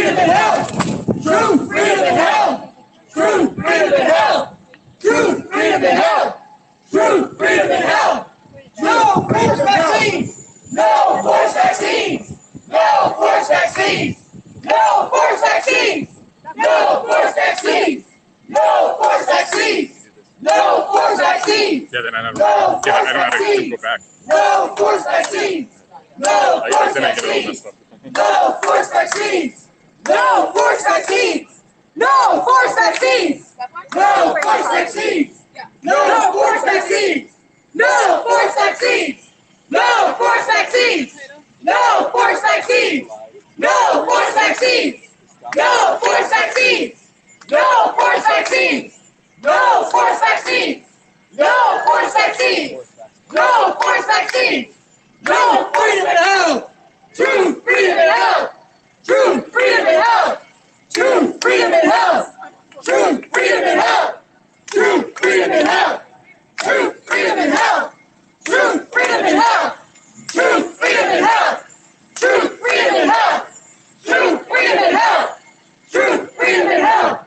freedom, and health. True freedom and health. True freedom and health. True freedom and health. True freedom and health. No forced vaccines. No forced vaccines. No forced vaccines. No forced vaccines. No forced vaccines. No forced vaccines. No forced vaccines. Yeah, then I don't No have forced to go back. No forced vaccines. No forced Then I get all vaccines. messed up. No forced vaccines. No forced vaccines. No forced vaccines. No forced vaccines. No forced vaccines. No forced vaccines. No forced vaccines. No forced vaccines. No forced vaccines. No forced vaccines. No forced vaccines. No forced vaccines. No forced vaccines. No forced vaccines. No freedom and health. True freedom and health. True freedom and health. True freedom and health. True freedom and health. True freedom and health. True freedom and health. True freedom and health. True freedom and health. True freedom and health. True freedom and health. True freedom and health.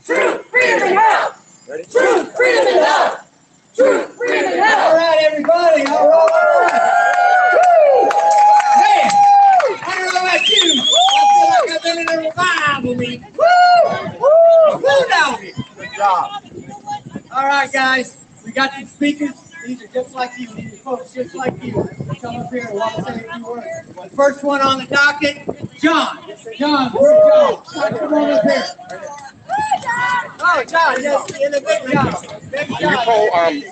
True freedom and health. True freedom and health. True freedom and health. All right, everybody. All right. Woo! Man, I don't know about you. I feel like I've been in a revival meeting. Woo! Woo! Woo down here. Good job. All right, guys. We got some speakers. These are just like you. These are folks just like you. Come up here and want to say a few words. The first one on the docket, John. John, where's John? Come on up here. Oh, John, yes, in the big John. Big John.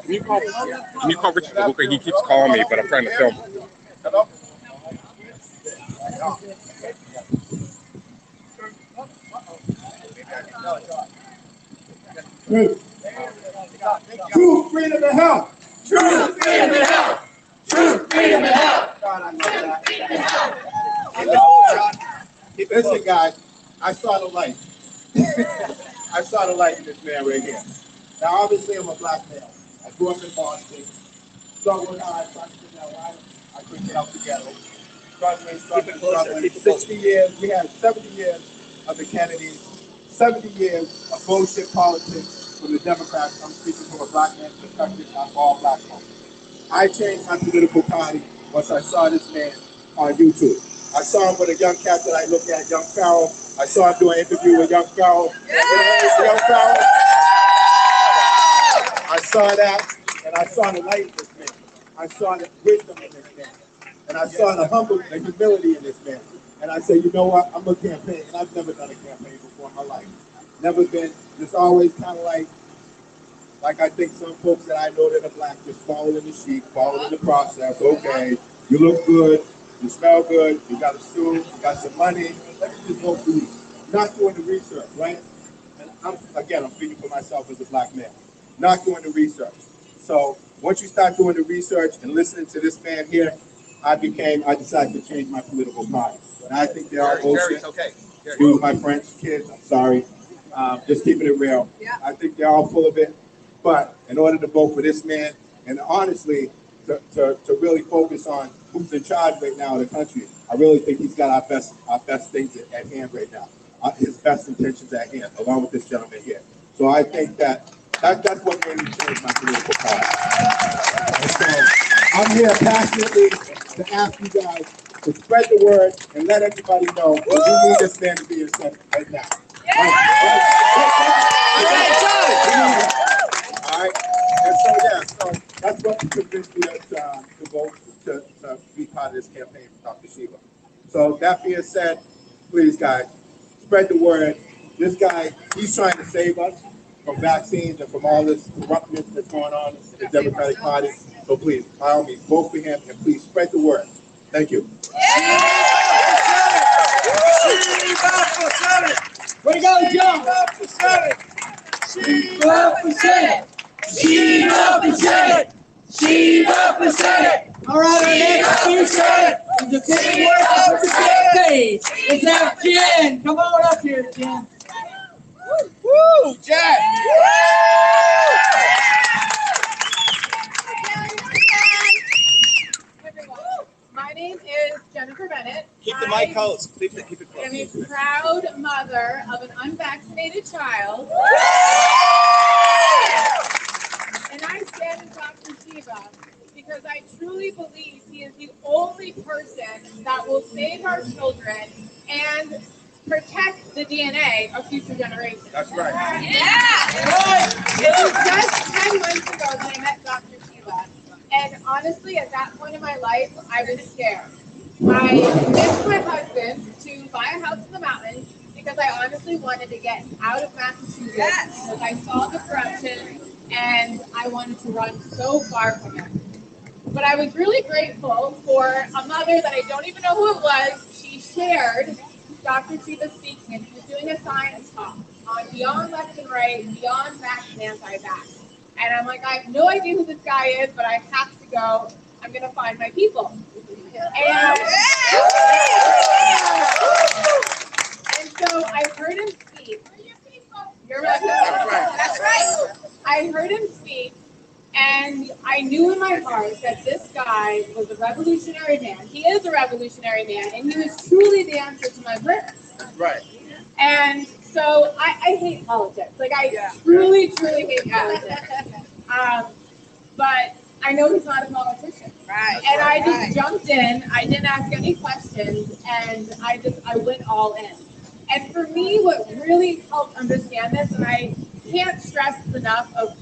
Can you call Richard Luca? He keeps calling me, but I'm trying to film. Hello? True freedom and health. True freedom and health. True freedom and health. Listen, guys, I saw the light. I saw the light in this man right here. Now, obviously, I'm a black male. I grew up in Boston. Struggled hard, trying to figure out why I couldn't get out together. Struggling. 60 years, we had 70 years of the Kennedys, 70 years of bullshit politics from the Democrats. I'm speaking from a black man's perspective, not all black folks. I changed my political party once I saw this man on YouTube. I saw him with a young cat that I look at, Young Farrell. I saw him do an interview with Young Farrell. Young Farrell. I saw that, and I saw the light in this man. I saw the wisdom in this man. And I saw the humility in this man. And I said, you know what, I'm going to campaign. And I've never done a campaign before in my life. Never been, just always kind of like I think some folks that I know that are black, just following the sheep, following the process. Okay, you look good, you smell good, you got a suit, you got some money, let me just go through this. Not doing the research, right? And I'm speaking for myself as a black man. Not doing the research. So once you start doing the research and listening to this man here, I decided to change my political party. And I think they're all bullshit. Excuse my French kids, I'm sorry. Just keeping it real. Yeah. I think they're all full of it. But in order to vote for this man, and honestly, to really focus on who's in charge right now in the country, I really think he's got our best things at hand right now. His best intentions at hand, along with this gentleman here. So I think that's what made me change my political party. And so I'm here passionately to ask you guys to spread the word and let everybody know that we need this man to be in Senate right now. All right. And so that's what convinced me to vote to be part of this campaign for Dr. Shiva. So that being said, please guys, spread the word. This guy, he's trying to save us from vaccines and from all this corruption that's going on in the Democratic Party. So please, by all means, vote for him and please spread the word. Thank you. Way to go, John! Shiva for Senate! Shiva for Senate! Shiva for Senate! All right, our next speaker is a big word up the stage. It's our Jen. Come on up here, Jen. Woo, Jen! My name name is Jennifer Bennett. Keep the mic close. Keep it close. I'm a proud mother of an unvaccinated child. And I stand with Dr. Shiva because I truly believe he is the only person that will save our children and protect the DNA of future generations. That's right. Yeah! It was just 10 months ago that I met Dr. Shiva. And honestly, at that point in my life, I was scared. I convinced my husband to buy a house in the mountains because I honestly wanted to get out of Massachusetts because I saw the corruption and I wanted to run so far from it. But I was really grateful for a mother that I don't even know who it was. She shared Dr. Shiva speaking, and he was doing a science talk on beyond left and right, beyond vax and anti-vax. And I'm like, I have no idea who this guy is, but I have to go. I'm going to find my people. And so I heard him speak. You're right. That's right. I heard him speak, and I knew in my heart that this guy was a revolutionary man. He is a revolutionary man, and he was truly the answer to my prayers. Right. And so I hate politics. Like, I truly hate politics. But I know he's not a politician. Right. And I just jumped in. I didn't ask any questions, and I went all in. And for me, what really helped understand this, and I can't stress enough of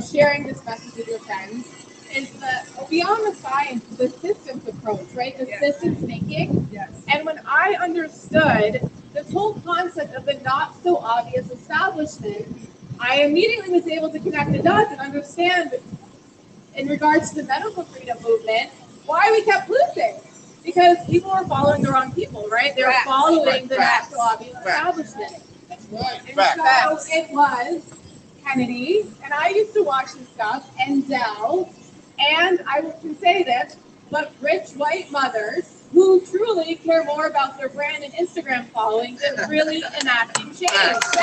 sharing this message with your friends, is the beyond the science, the systems approach, right? The systems thinking. Yes. And when I understood this whole concept of the not so obvious establishment, I immediately was able to connect the dots and understand, in regards to the medical freedom movement, why we kept losing. Because people were following the wrong people, right? They were following the not so obvious establishment. And so it was Kennedy, and I used to watch this stuff, and Dell, and I can say this, but rich white mothers who truly care more about their brand and Instagram following than really enacting change. And so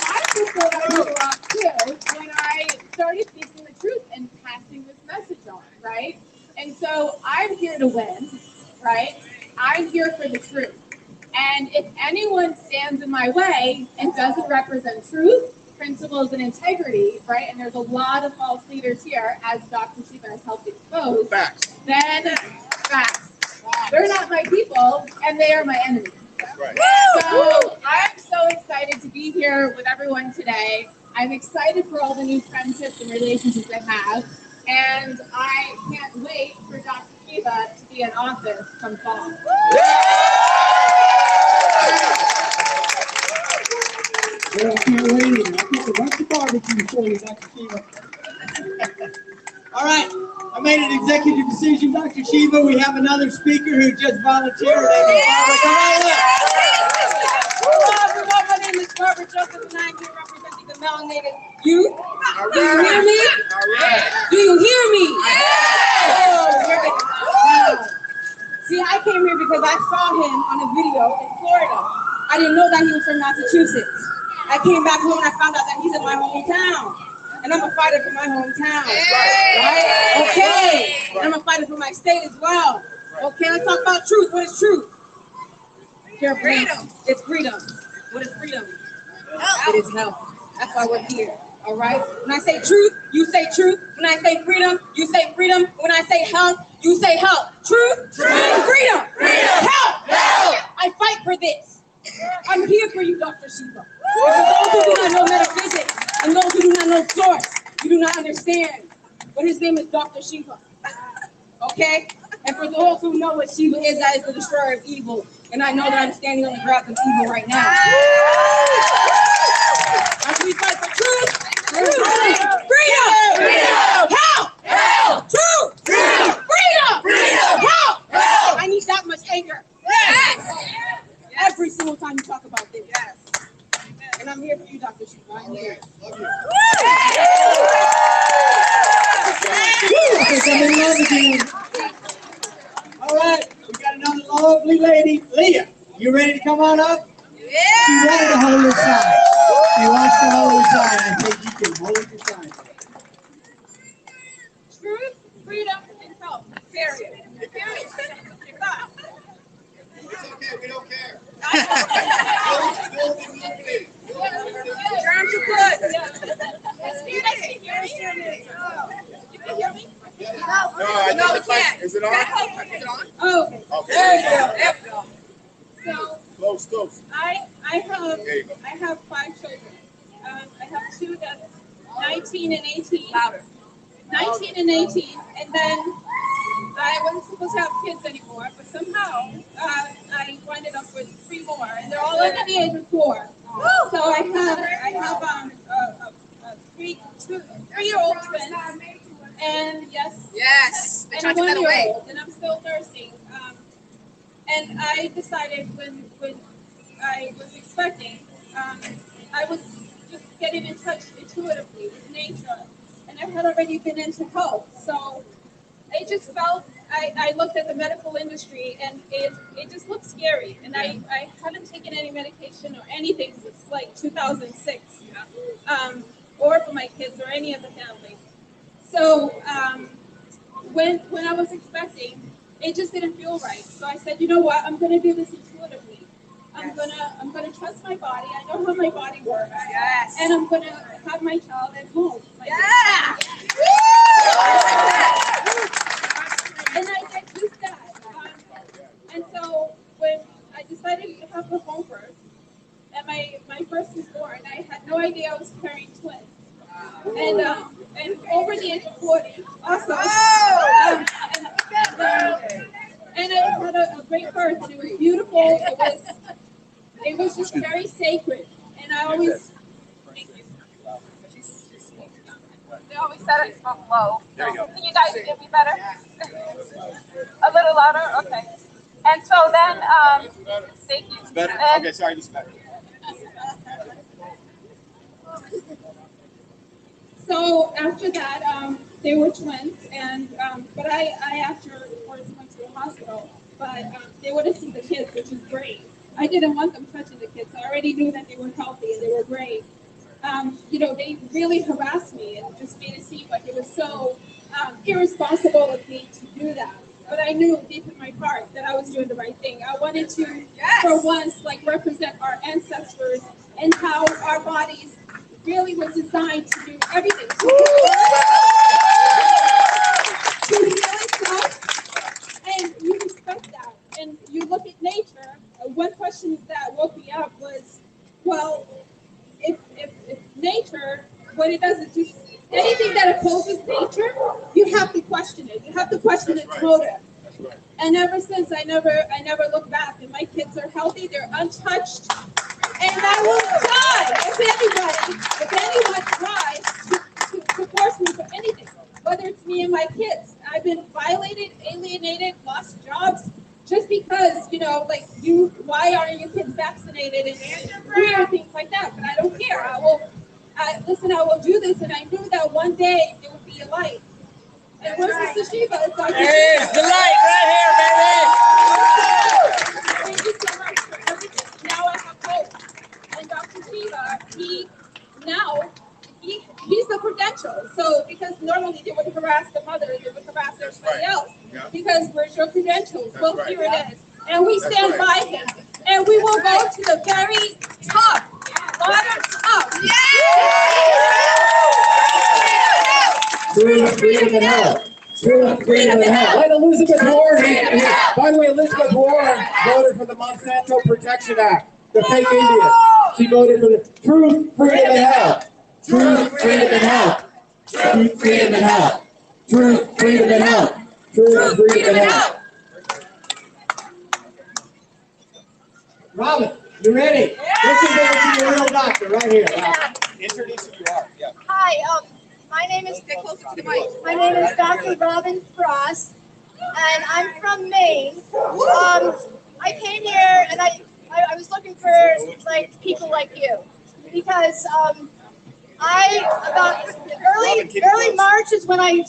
I just thought I grew up too when I started speaking the truth and passing this message on, right? And so I'm here to win, right? I'm here for the truth. And if anyone stands in my way and doesn't represent truth, principles, and integrity, right? And there's a lot of false leaders here, as Dr. Shiva has helped expose. Facts. Then facts. They're not my people, and they are my enemies. Right. So I'm so excited to be here with everyone today. I'm excited for all the new friendships and relationships I have. And I can't wait for Dr. Shiva to be in office come fall. Well, I can't wait either. I think the bunch of barbecue for you, Dr. Shiva. All right, I made an executive decision, Dr. Shiva. We have another speaker who just volunteered. Hello, everyone. My name is Barbara Joseph, and I'm here representing the melanated youth. Do you hear me? Do you hear me? Oh, see, I came here because I saw him on a video in Florida. I didn't know that he was from Massachusetts. I came back home and I found out that he's in my hometown. And I'm a fighter for my hometown. Right? Okay. And I'm a fighter for my state as well. Okay, let's talk about truth. What is truth? Freedom. It's freedom. What is freedom? It is health. That's why we're here. All right? When I say truth, you say truth. When I say freedom, you say freedom. When I say health, you say health. Truth, freedom, health. I fight for this. I'm here for you, Dr. Shiva. For those who do not know metaphysics and those who do not know source, you do not understand. But his name is Dr. Shiva. Okay? And for those who know what Shiva is, that is the destroyer of evil. And I know that I'm standing on the ground of evil right now. As we fight for truth, freedom, health, truth, freedom, health. I need that much anger. Every single time you talk about this. And I'm here for you, Dr. Shiva. I'm here. All right, we got another lovely lady, Leah. You ready to come on up? She wanted to hold her side. She wants to hold her side. I think you can hold your side. Truth, freedom, and health. Period. Period. You're not. It's okay, we don't care. Germs are good. You guys can hear me? You can hear me? No, we can't. Is it on? Is it on? Oh, okay. Okay. There you go. So Close. I There you go. have 5 children. I have 2 that's 19 and 18. Louder. 19 and 18, and then I wasn't supposed to have kids anymore, but somehow I winded up with 3 more, and they're all under the age of 4. So I have a 3-year-old twin, and yes, and a 1-year-old, and I'm still nursing. And I decided when I was expecting, I was just getting in touch intuitively with nature. And I had already been into health, so I just felt, I looked at the medical industry and it just looked scary. And I haven't taken any medication or anything since like 2006, or for my kids or any of the family. So when I was expecting, it just didn't feel right. So I said, you know what, I'm gonna do this intuitively. I'm gonna trust my body. I know how my body works. Yes. And I'm gonna have my child at home. Yeah. And I did just that. And so when I decided to have her home first, and my first was born, I had no idea I was carrying twins. And over the age of 40, also. And I had a great birth, and it was beautiful. It was just very sacred, and I always. Thank you. They always said it spoke low. There you go. Can you guys get me better? A little louder, okay. And so then, thank you. It's better? And, Okay, sorry, this is better. So after that, they were twins, and but I afterwards went to the hospital, but they wouldn't see the kids, which is great. I didn't want them touching the kids. I already knew that they were healthy and they were great. They really harassed me and just made it seem like it was so irresponsible of me to do that. But I knew deep in my heart that I was doing the right thing. I wanted to, for once, represent our ancestors and how our bodies really were designed to do everything. To heal itself, and you respect that. And you look at nature. One question that woke me up was, well, if nature, what it does is just anything that opposes nature, you have to question it. You have to question its motive. And ever since, I never look back. And my kids are healthy. They're untouched. And I will die if anyone tries to force me for anything, whether it's me and my kids. I've been violated, alienated, lost jobs, just because, why aren't your kids vaccinated and weird things like that? But I don't care. I will do this, and I knew that one day there would be a light. And where's Mr. Shiva? It's Dr. Hey, it's the light right here, baby! Thank you so much for everything. Now I have hope. And Dr. Shiva, he's the credential. So, because normally they would harass the mother, they would harass everybody else. Yeah. Because where's your credentials? Well, here it is. And we stand by him. And we will go to the very top. Bottom up. Truth, freedom, and health. Truth, freedom, and health. Let Elizabeth Warren. By the way, Elizabeth Warren voted for the Monsanto Protection Act, the fake Indian. She voted for the truth, freedom, and health. Truth, freedom, and health. Truth, freedom, and health. Truth, freedom, and health. Truth, freedom, and health. Robin, you ready? This is going to be a real doctor right here. Introduce who you are. Yeah. Hi, my name is My name is Dr. Robin Frost, and I'm from Maine. I came here and I was looking for people like you because about early March is when I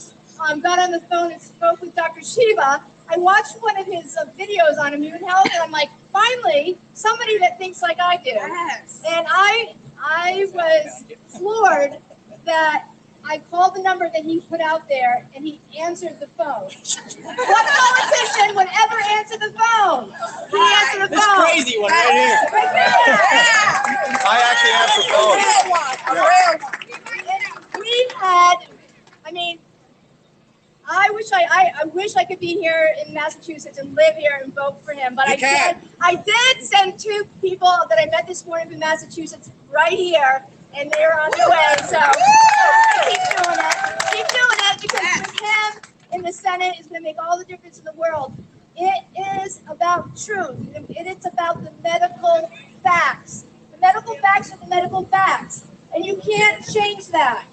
got on the phone and spoke with Dr. Shiva. I watched one of his videos on immune health, and I'm like, finally, somebody that thinks like I do. Yes. And I was floored that I called the number that he put out there, and he answered the phone. What politician would ever answer the phone? He answered the This phone. crazy one right here. Right there. I actually answer phones. We've had, I mean, I wish I could be here in Massachusetts and live here and vote for him, but I did send 2 people that I met this morning from Massachusetts right here, and they're on their way. So keep doing it because with him in the Senate is going to make all the difference in the world. It is about truth. It's about the medical facts. The medical facts are the medical facts, and you can't change that.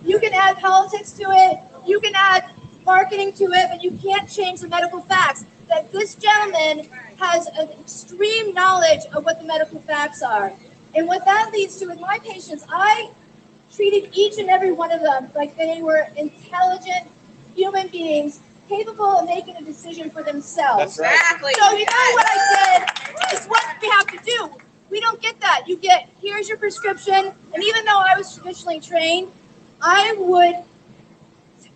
You can add politics to it. You can add marketing to it, but you can't change the medical facts. That this gentleman has an extreme knowledge of what the medical facts are. And what that leads to with my patients, I treated each and every one of them like they were intelligent human beings capable of making a decision for themselves. That's right. Exactly. So you know what I did is what we have to do. We don't get that. You get, here's your prescription, and even though I was traditionally trained, I would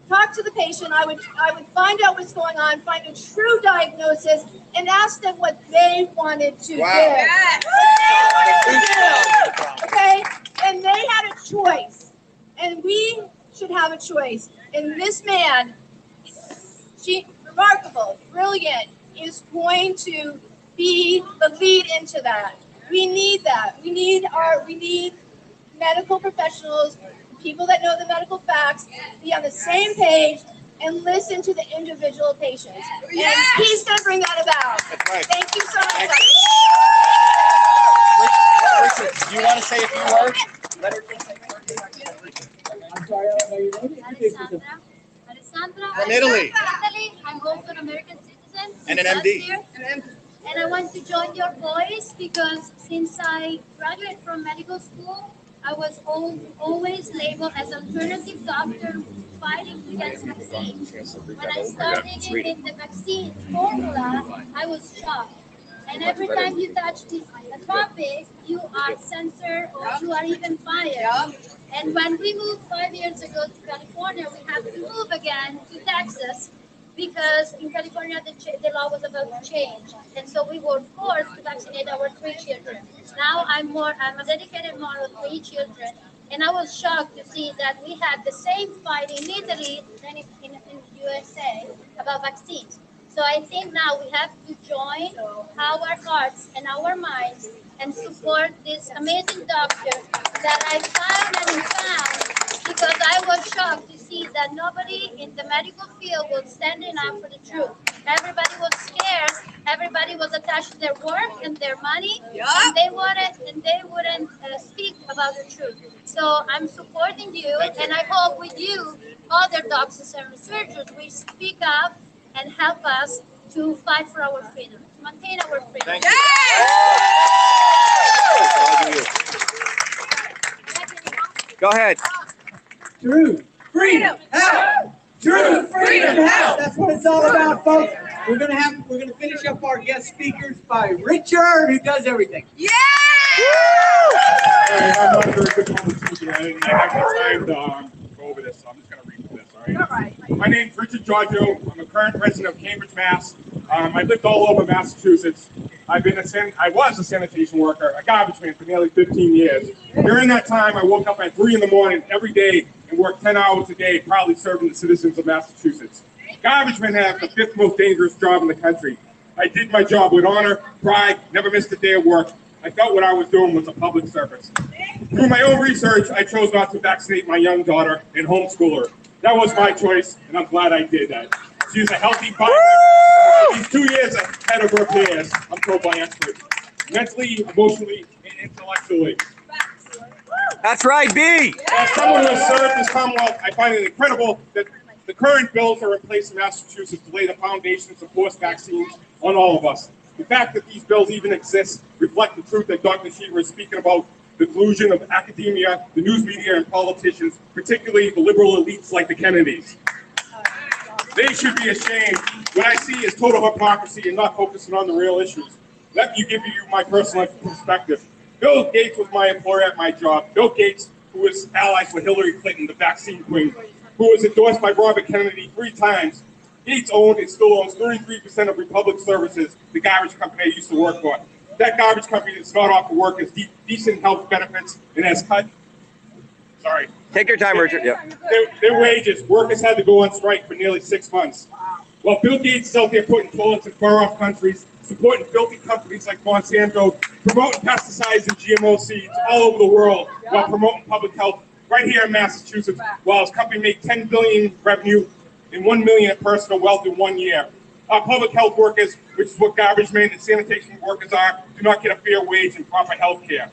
talk to the patient, I would find out what's going on, find a true diagnosis, and ask them what they wanted to do. Yes. What they wanted to do. Okay? And they had a choice. And we should have a choice. And this man, remarkable, brilliant, is going to be the lead into that. We need that. We need medical professionals, people that know the medical facts, be on the same page and listen to the individual patients. Yes. And he's going to bring that about. That's right. Thank you so much. Richard, do you want to say a few words? I'm sorry, I don't know your name. Alessandra. From Italy. I'm also an American citizen. And an since last MD. year. And I want to join your voice because since I graduated from medical school, I was always labeled as alternative doctor fighting against vaccines. When I started in the vaccine formula, I was shocked. And every time you touch this topic, you are censored or you are even fired. And when we moved 5 years ago to California, we had to move again to Texas because in California the law was about to change. And so we were forced to vaccinate our 3 children. Now I'm a dedicated mother of 3 children. And I was shocked to see that we had the same fight in Italy than in the USA about vaccines. So I think now we have to join our hearts and our minds and support this amazing doctor that I found because I was shocked to see that nobody in the medical field was standing up for the truth. Everybody was scared. Everybody was attached to their work and their money, and they wouldn't speak about the truth. So I'm supporting you, and I hope with you, other doctors and researchers, we speak up and help us to fight for our freedom, to maintain our freedom. Thank you. Go ahead. Truth, freedom, health. Truth, freedom, health. That's what it's all about, folks. We're gonna finish up our guest speakers by Richard, who does everything. Yeah! Hey, I'm not a very good public speaker. I didn't have the time to go over this, so I'm just going to read this, all right? All right. My name's Richard Giorgio. I'm a current resident of Cambridge, Mass. I lived all over Massachusetts. I was a sanitation worker, a garbage man for nearly 15 years. During that time, I woke up at 3 in the morning every day and worked 10 hours a day, proudly serving the citizens of Massachusetts. Garbage men have the 5th most dangerous job in the country. I did my job with honor, pride, never missed a day of work. I felt what I was doing was a public service. Through my own research, I chose not to vaccinate my young daughter and homeschool her. That was my choice, and I'm glad I did that. She's a healthy body. She's 2 years ahead of her peers, I'm told by experts. Mentally, emotionally, and intellectually. That's right, B. As someone who has served this Commonwealth, I find it incredible that the current bills are in place in Massachusetts to lay the foundation to force vaccines on all of us. The fact that these bills even exist reflect the truth that Dr.SHIVA is speaking about, the collusion of academia, the news media, and politicians, particularly the liberal elites like the Kennedys. They should be ashamed. What I see is total hypocrisy and not focusing on the real issues. Let me give you my personal perspective. Bill Gates was my employer at my job. Bill Gates who was allies with Hillary Clinton, the vaccine queen, who was endorsed by Robert Kennedy 3 times. Gates owned and still owns 33% of Republic Services, the garbage company I used to work for. That garbage company does not offer workers decent health benefits and has cut. Sorry. Take your time, Richard. Yeah. Their wages. Workers had to go on strike for nearly 6 months. While Bill Gates is out there putting toilets in far-off countries, supporting filthy companies like Monsanto, promoting pesticides and GMO seeds all over the world, while promoting public health right here in Massachusetts, while his company made $10 billion revenue and $1 million in personal wealth in 1 year. Our public health workers, which is what garbage men and sanitation workers are, do not get a fair wage and proper health care.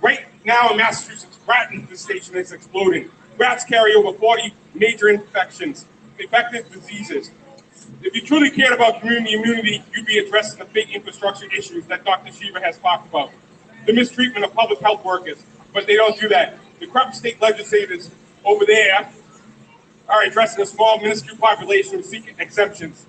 Right now in Massachusetts, rat infestation is exploding. Rats carry over 40 major infections, infectious diseases. If you truly cared about community immunity, you'd be addressing the big infrastructure issues that Dr. Shiva has talked about. The mistreatment of public health workers, but they don't do that. The corrupt state legislators over there are addressing a small minuscule population who seek exemptions.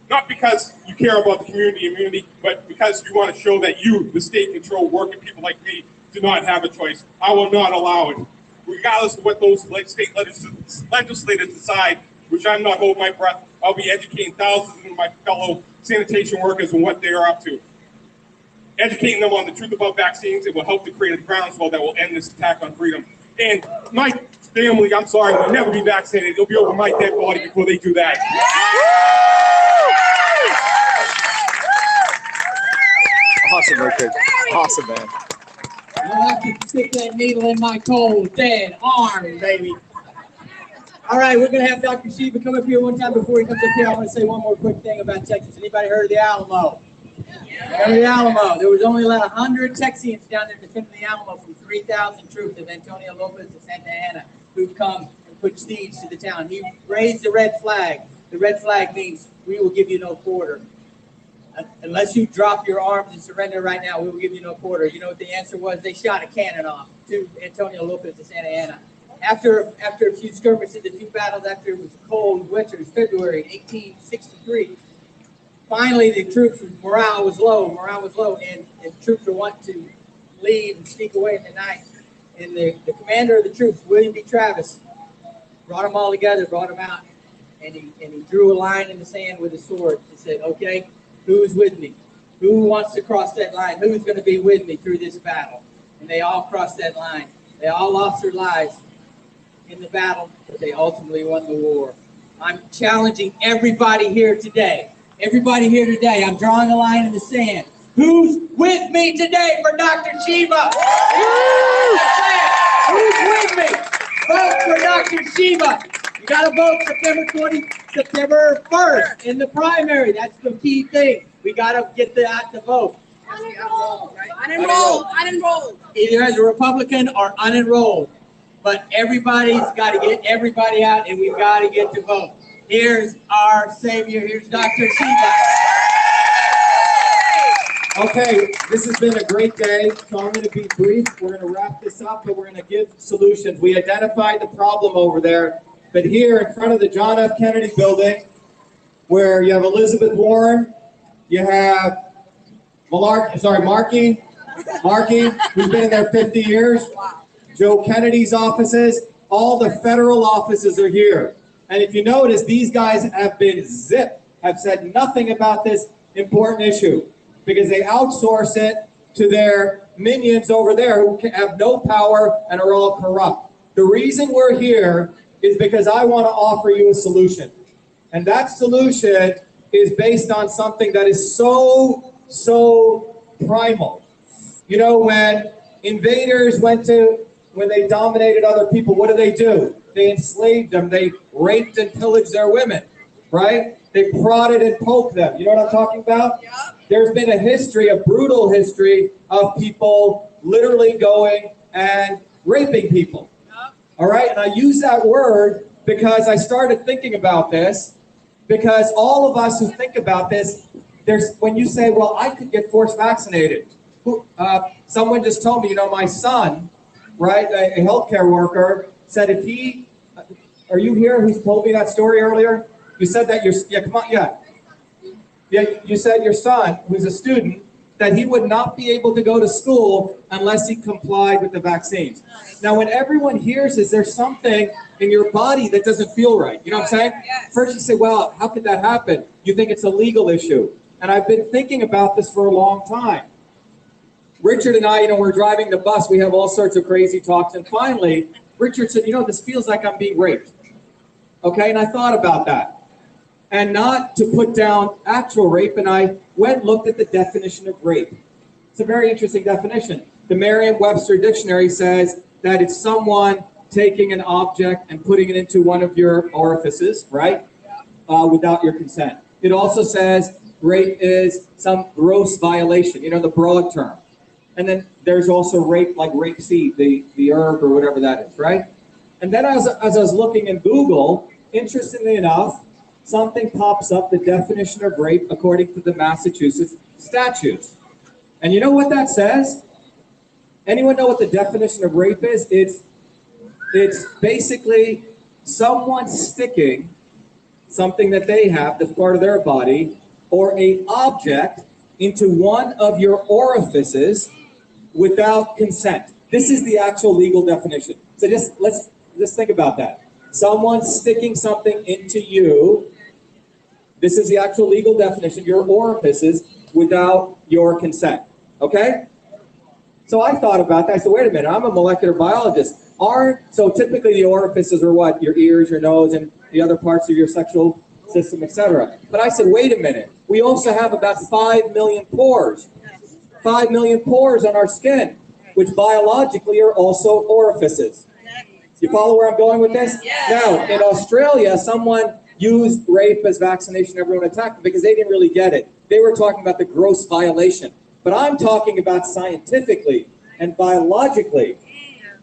Not because you care about the community immunity, but because you want to show that you, the state-controlled working people like me, do not have a choice. I will not allow it. Regardless of what those state legislators decide, which I'm not holding my breath, I'll be educating thousands of my fellow sanitation workers on what they are up to. Educating them on the truth about vaccines, it will help to create a groundswell that will end this attack on freedom. And my family, I'm sorry, will never be vaccinated. It'll be over my dead body before they do that. Awesome, Richard. Awesome, man. You'll have to stick that needle in my cold, dead arm, baby. All right, we're going to have Dr. Shiva come up here one time. Before he comes up here, I want to say one more quick thing about Texas. Anybody heard of the Alamo? Remember the Alamo? There was only about 100 Texians down there defending the Alamo from 3,000 troops of Antonio Lopez and Santa Anna who've come and put siege to the town. He raised the red flag. The red flag means we will give you no quarter. Unless you drop your arms and surrender right now, we will give you no quarter. You know what the answer was? They shot a cannon off to Antonio Lopez and Santa Anna. After a few skirmishes, the 2 battles, after it was cold winter, February 1863, finally the troops' morale was low, and troops were wanting to leave and sneak away in the night. And the commander of the troops, William B. Travis, brought them all together, brought them out, and he drew a line in the sand with his sword and said, okay, who's with me? Who wants to cross that line? Who's going to be with me through this battle? And they all crossed that line. They all lost their lives in the battle, but they ultimately won the war. I'm challenging everybody here today. Everybody here today, I'm drawing a line in the sand. Who's with me today for Dr. Shiva? Who's with me? Vote for Dr. Shiva. You got to vote September 1st in the primary. That's the key thing. We got to get out the vote. Unenrolled. Unenrolled. Either as a Republican or unenrolled. But everybody's got to get everybody out, and we've got to get to vote. Here's our savior. Here's Dr. Shiva. Okay, this has been a great day, so I'm going to be brief. We're going to wrap this up, but we're going to give solutions. We identified the problem over there, but here in front of the John F. Kennedy building, where you have Elizabeth Warren, you have Markey, who's been in there 50 years, Joe Kennedy's offices, all the federal offices are here. And if you notice, these guys have been zipped, have said nothing about this important issue because they outsource it to their minions over there who have no power and are all corrupt. The reason we're here is because I want to offer you a solution. And that solution is based on something that is so primal. You know, when invaders when they dominated other people, what do? They enslaved them. They raped and pillaged their women, right? They prodded and poked them. You know what I'm talking about? Yep. There's been a history, a brutal history of people literally going and raping people. Yep. All right, and I use that word because I started thinking about this, because all of us who think about this, when you say, well, I could get forced vaccinated. Someone just told me, you know, my son, right, a healthcare worker, said if he, are you here who's told me that story earlier? You said that you said your son, who's a student, that he would not be able to go to school unless he complied with the vaccines. Now, when everyone hears this, there's something in your body that doesn't feel right. You know what I'm saying? First you say, well, how could that happen? You think it's a legal issue. And I've been thinking about this for a long time. Richard and I, we're driving the bus. We have all sorts of crazy talks. And finally, Richard said, this feels like I'm being raped. Okay, and I thought about that. And not to put down actual rape, and I went and looked at the definition of rape. It's a very interesting definition. The Merriam-Webster dictionary says that it's someone taking an object and putting it into one of your orifices, right, without your consent. It also says rape is some gross violation, the broad term. And then there's also rape, like rapeseed, the herb or whatever that is, right? And then as I was looking in Google, interestingly enough, something pops up, the definition of rape according to the Massachusetts statutes. And you know what that says? Anyone know what the definition of rape is? It's basically someone sticking something that they have that's part of their body or an object into one of your orifices without consent. This is the actual legal definition. So let's think about that. Someone sticking something into you. This is the actual legal definition, your orifices, without your consent, okay? So I thought about that. I said, wait a minute, I'm a molecular biologist. So typically the orifices are what? Your ears, your nose, and the other parts of your sexual system, etc. But I said, wait a minute, we also have about 5 million pores. 5 million pores on our skin, which biologically are also orifices. You follow where I'm going with this? Now, in Australia, someone used rape as vaccination, everyone attacked them because they didn't really get it. They were talking about the gross violation. But I'm talking about scientifically and biologically.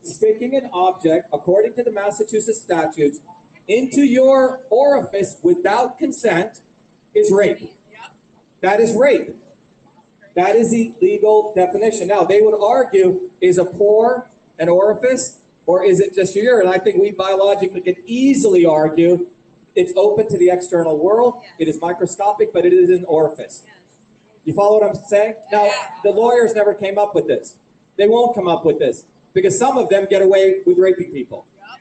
Sticking an object, according to the Massachusetts statutes, into your orifice without consent is rape. That is rape. That is the legal definition. Now, they would argue, is a pore an orifice, or is it just your urine? I think we biologically can easily argue it's open to the external world. It is microscopic, but it is an orifice. You follow what I'm saying? Now, the lawyers never came up with this. They won't come up with this because some of them get away with raping people.